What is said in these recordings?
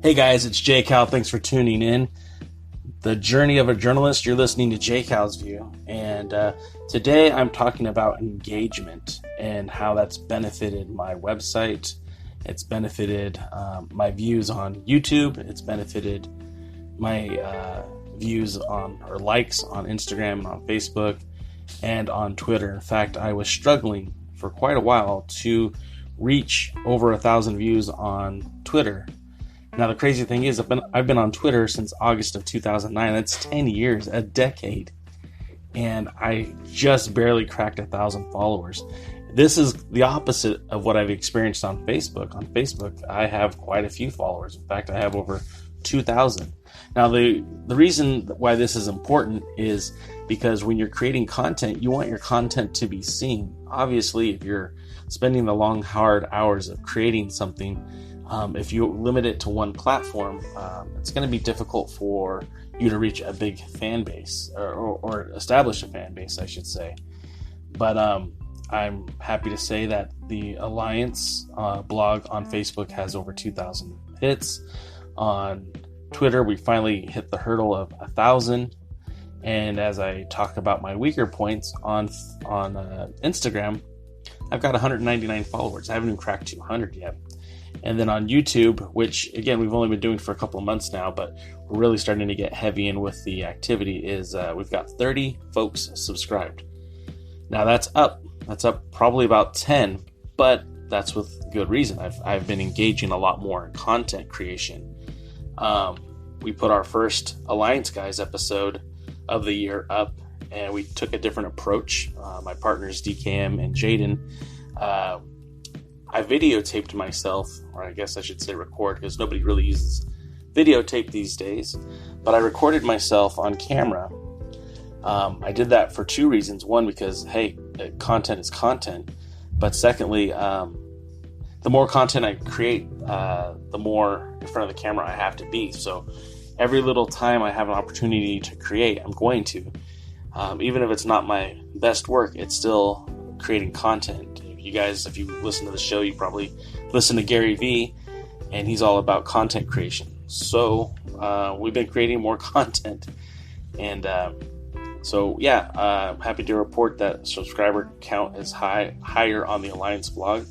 Hey guys, it's Jay Cal. Thanks for tuning in. The Journey of a Journalist. You're listening to Jay Cal's View. And today I'm talking about engagement and how that's benefited my website. It's benefited my views on YouTube. It's benefited my views on or likes on Instagram and on Facebook and on Twitter. In fact, I was struggling for quite a while to reach over 1,000 views on Twitter. Now, the crazy thing is, I've been on Twitter since August of 2009. That's 10 years, a decade. And I just barely cracked 1,000 followers. This is the opposite of what I've experienced on Facebook. On Facebook, I have quite a few followers. In fact, I have over 2,000. Now, the reason why this is important is because when you're creating content, you want your content to be seen. Obviously, if you're spending the long, hard hours of creating something, if you limit it to one platform, it's going to be difficult for you to reach a big fan base or establish a fan base, I should say. But I'm happy to say that the Alliance blog on Facebook has over 2,000 hits. On Twitter, we finally hit the hurdle of 1,000. And as I talk about my weaker points on Instagram, I've got 199 followers. I haven't even cracked 200 yet. And then on YouTube, which again, we've only been doing for a couple of months now, but we're really starting to get heavy in with the activity, is we've got 30 folks subscribed. Now that's up probably about 10, but that's with good reason. I've been engaging a lot more in content creation. We put our first Alliance Guys episode of the year up, and we took a different approach. My partners DKM and Jaden, I videotaped myself, or I guess I should say record, because nobody really uses videotape these days, but I recorded myself on camera. I did that for two reasons. One, because, hey, content is content. But secondly, the more content I create, the more in front of the camera I have to be. So every little time I have an opportunity to create, I'm going to. Even if it's not my best work, it's still creating content. You guys, if you listen to the show, you probably listen to Gary Vee, and he's all about content creation. So we've been creating more content. And I'm happy to report that subscriber count is higher on the Alliance blog.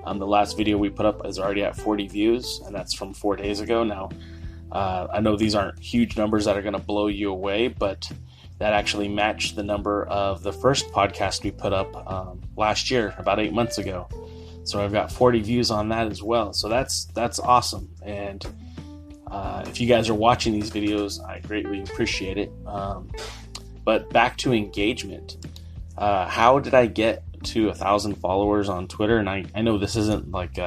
The last video we put up is already at 40 views, and that's from 4 days ago. Now, I know these aren't huge numbers that are going to blow you away, but that actually matched the number of the first podcast we put up last year, about 8 months ago. So I've got 40 views on that as well. So that's awesome. And if you guys are watching these videos, I greatly appreciate it. But back to engagement. How did I get to 1,000 followers on Twitter? And I know this isn't like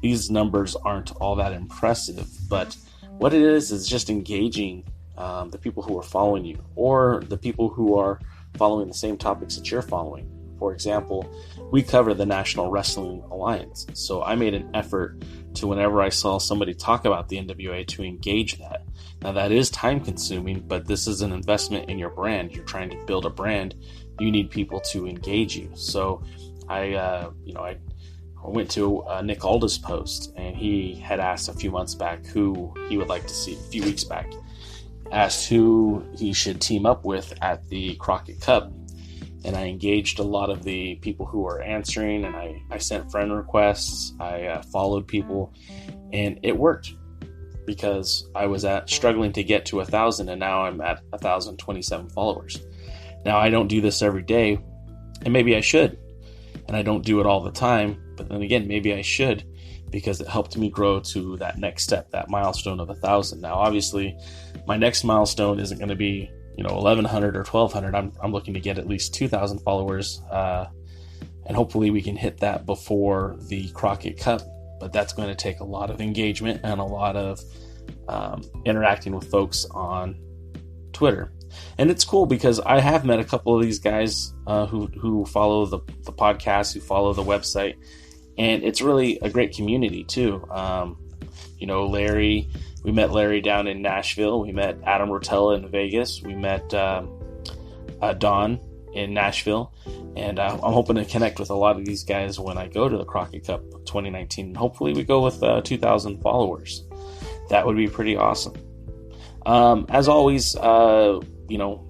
these numbers aren't all that impressive, but what it is just engaging the people who are following you, or the people who are following the same topics that you're following. For example, we cover the National Wrestling Alliance, so I made an effort to, whenever I saw somebody talk about the NWA, to engage that. Now that is time consuming, but this is an investment in your brand. You're trying to build a brand. You need people to engage you. So I went to Nick Alda's post, and he had asked a few months back who he would like to see, a few weeks back, asked who he should team up with at the Crockett Cup. And I engaged a lot of the people who were answering, and I sent friend requests. I followed people, and it worked because I was struggling to get to 1,000, and now I'm at 1,027 followers. Now, I don't do this every day, and maybe I should. And I don't do it all the time, but then again, maybe I should, because it helped me grow to that next step, that milestone of 1,000. Now, obviously, my next milestone isn't going to be 1,100 or 1,200. I'm looking to get at least 2,000 followers, and hopefully we can hit that before the Crockett Cup. But that's going to take a lot of engagement and a lot of interacting with folks on Twitter. And it's cool because I have met a couple of these guys who follow the podcast, who follow the website, and it's really a great community too. Larry, we met Larry down in Nashville. We met Adam Rotella in Vegas. We met Don in Nashville. And I'm hoping to connect with a lot of these guys when I go to the Crockett Cup 2019. Hopefully we go with 2,000 followers. that would be pretty awesome. As always, I'm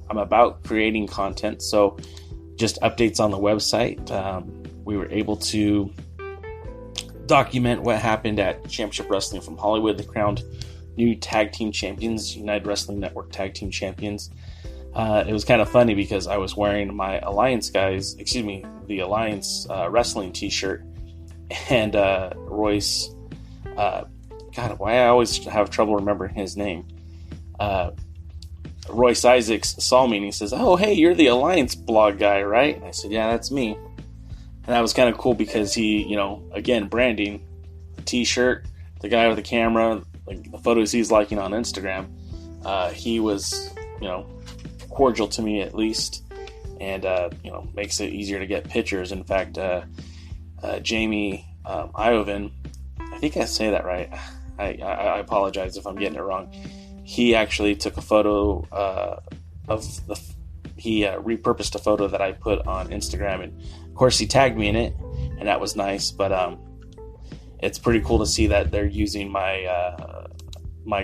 about creating content, so just updates on the website. We were able to document what happened at Championship Wrestling from Hollywood. They crowned new tag team champions, United Wrestling Network tag team champions. It was kind of funny because I was wearing my the Alliance wrestling t-shirt, and Royce, God, why I always have trouble remembering his name. Royce Isaacs saw me and he says, "Oh, hey, you're the Alliance blog guy, right?" And I said, "Yeah, that's me." And that was kind of cool because he, again, branding, the t-shirt, the guy with the camera, like the photos he's liking on Instagram, he was, cordial to me at least, and, makes it easier to get pictures. In fact, Jamie Iovine, I think I say that right. I apologize if I'm getting it wrong. He actually took a photo he repurposed a photo that I put on Instagram, and of course he tagged me in it, and that was nice. But it's pretty cool to see that they're using my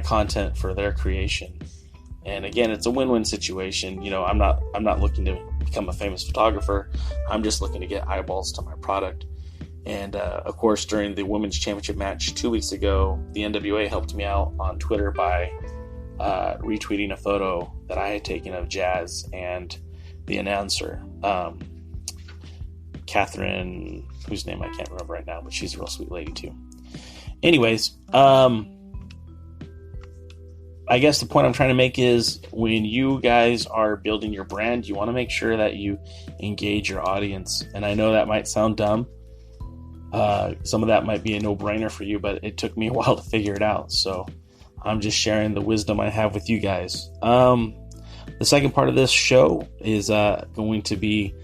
content for their creation. And again, it's a win-win situation. I'm not looking to become a famous photographer. I'm just looking to get eyeballs to my product. And of course, during the Women's Championship match 2 weeks ago, the NWA helped me out on Twitter by retweeting a photo that I had taken of Jazz and the announcer, Catherine, whose name I can't remember right now, but she's a real sweet lady too. Anyways, I guess the point I'm trying to make is when you guys are building your brand, you want to make sure that you engage your audience. And I know that might sound dumb. Some of that might be a no-brainer for you, but it took me a while to figure it out. So I'm just sharing the wisdom I have with you guys. The second part of this show is going to be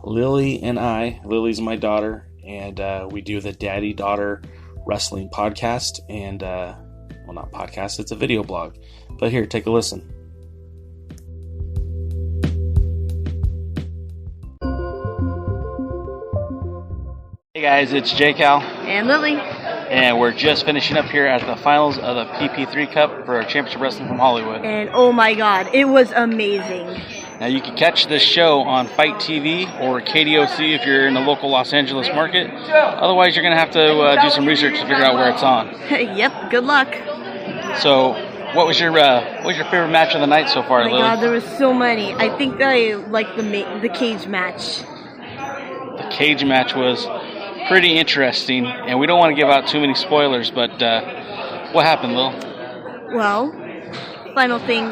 Lily and I. Lily's my daughter, and we do the Daddy-Daughter Wrestling podcast. And, well, not podcast, it's a video blog. But here, take a listen. Hey guys, it's J-Cal. And Lily. And we're just finishing up here at the finals of the PP3 Cup for Championship Wrestling from Hollywood. And oh my god, it was amazing. Now you can catch this show on Fight TV or KDOC if you're in the local Los Angeles market. Otherwise, you're going to have to do some research to figure out where it's on. Yep, good luck. So, what was your favorite match of the night so far, Lily? Oh my god, there was so many. I think that I liked the cage match. The cage match was pretty interesting, and we don't want to give out too many spoilers, but what happened, Lil? Well, final thing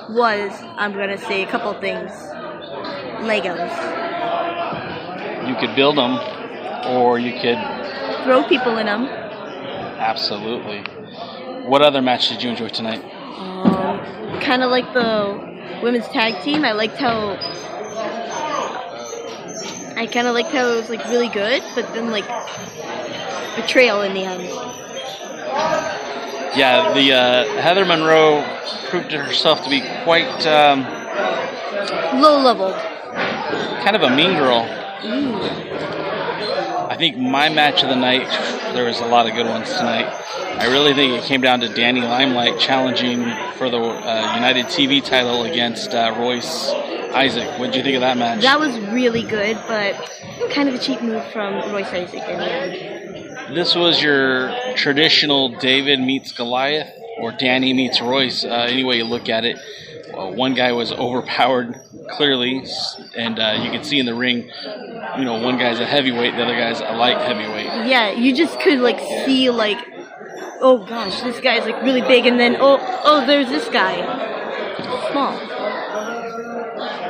was, I'm going to say a couple things. Legos. You could build them, or you could throw people in them. Absolutely. What other match did you enjoy tonight? Kind of like the women's tag team. I kind of liked how it was like really good, but then like betrayal in the end. Yeah, the Heather Monroe proved herself to be quite low-leveled. Kind of a mean girl. Ooh. I think my match of the night, there was a lot of good ones tonight. I really think it came down to Danny Limelight challenging for the United TV title against Royce Isaac. What did you think of that match? That was really good, but kind of a cheap move from Royce Isaac in the end. This was your traditional David meets Goliath or Danny meets Royce. Any way you look at it. One guy was overpowered, clearly, and you can see in the ring, one guy's a heavyweight, the other guy's a light heavyweight. Yeah, you just could, see, oh gosh, this guy's, really big, and then, oh, there's this guy. Small.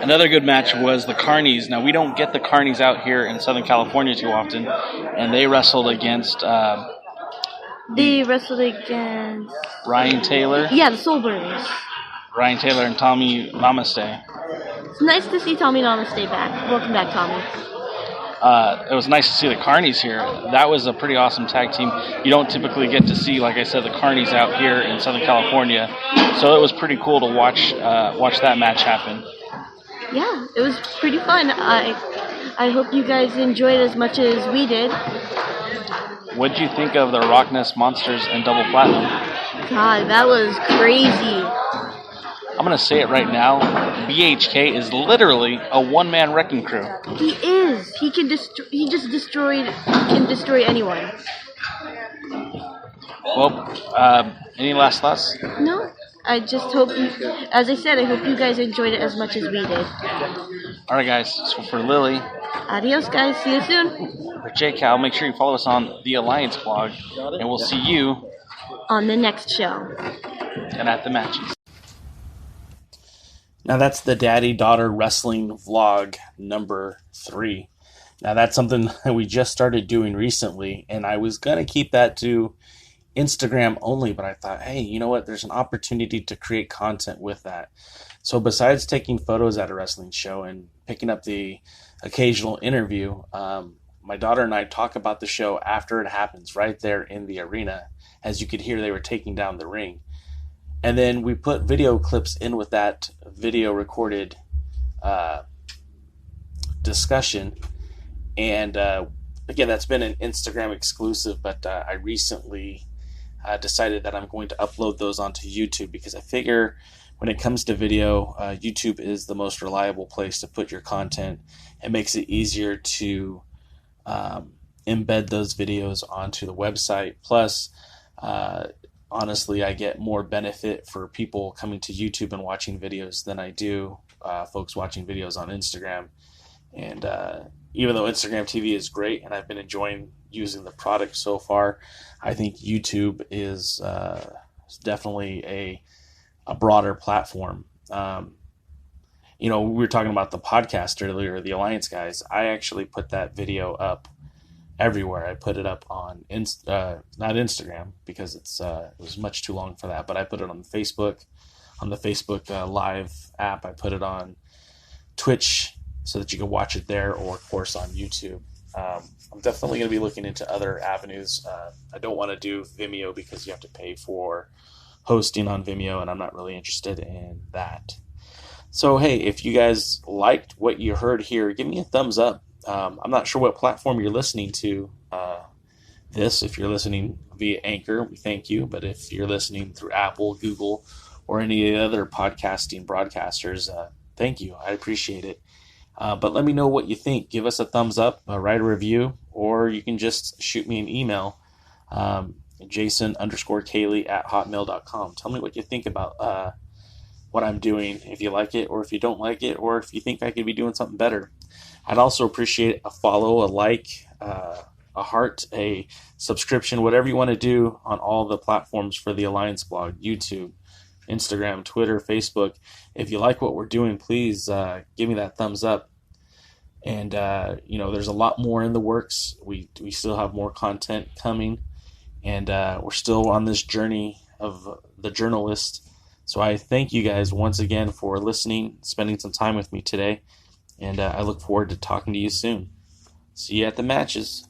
Another good match was the Carnies. Now, we don't get the Carnies out here in Southern California too often, and they wrestled against... Ryan Taylor. Yeah, the Soulburners. Ryan Taylor and Tommy Namaste. It's nice to see Tommy Namaste back. Welcome back, Tommy. It was nice to see the Carnies here. That was a pretty awesome tag team. You don't typically get to see, like I said, the Carnies out here in Southern California. So it was pretty cool to watch that match happen. Yeah, it was pretty fun. I hope you guys enjoyed as much as we did. What did you think of the Rockness Monsters and Double Platinum? God, that was crazy. I'm going to say it right now. BHK is literally a one-man wrecking crew. He is. He can can destroy anyone. Well, any last thoughts? No. I just hope, as I said, I hope you guys enjoyed it as much as we did. All right, guys. So for Lily. Adios, guys. See you soon. For JCal, make sure you follow us on the Alliance blog, and we'll see you on the next show and at the matches. Now that's the daddy-daughter wrestling vlog number 3. Now that's something that we just started doing recently, and I was going to keep that to Instagram only, but I thought, hey, you know what? There's an opportunity to create content with that. So besides taking photos at a wrestling show and picking up the occasional interview, my daughter and I talk about the show after it happens right there in the arena. As you could hear, they were taking down the ring. And then we put video clips in with that video recorded discussion. And again, that's been an Instagram exclusive, but I recently decided that I'm going to upload those onto YouTube because I figure when it comes to video, YouTube is the most reliable place to put your content. It makes it easier to embed those videos onto the website. Plus, honestly, I get more benefit for people coming to YouTube and watching videos than I do folks watching videos on Instagram. And even though Instagram TV is great and I've been enjoying using the product so far, I think YouTube is definitely a broader platform. We were talking about the podcast earlier, the Alliance guys. I actually put that video up everywhere. I put it up on not Instagram because it was much too long for that, but I put it on Facebook, Live app. I put it on Twitch so that you can watch it there, or of course on YouTube. I'm definitely going to be looking into other avenues. I don't want to do Vimeo because you have to pay for hosting on Vimeo, and I'm not really interested in that. So hey, if you guys liked what you heard here, give me a thumbs up. I'm not sure what platform you're listening to this. If you're listening via Anchor, we thank you. But if you're listening through Apple, Google, or any of the other podcasting broadcasters, thank you. I appreciate it. But let me know what you think. Give us a thumbs up, write a review, or you can just shoot me an email, jason_Cayley@hotmail.com. Tell me what you think about what I'm doing, if you like it, or if you don't like it, or if you think I could be doing something better. I'd also appreciate a follow, a like, a heart, a subscription, whatever you want to do on all the platforms for the Alliance blog, YouTube, Instagram, Twitter, Facebook. If you like what we're doing, please give me that thumbs up. And, there's a lot more in the works. We still have more content coming, and we're still on this journey of the journalist. So I thank you guys once again for listening, spending some time with me today, and I look forward to talking to you soon. See you at the matches.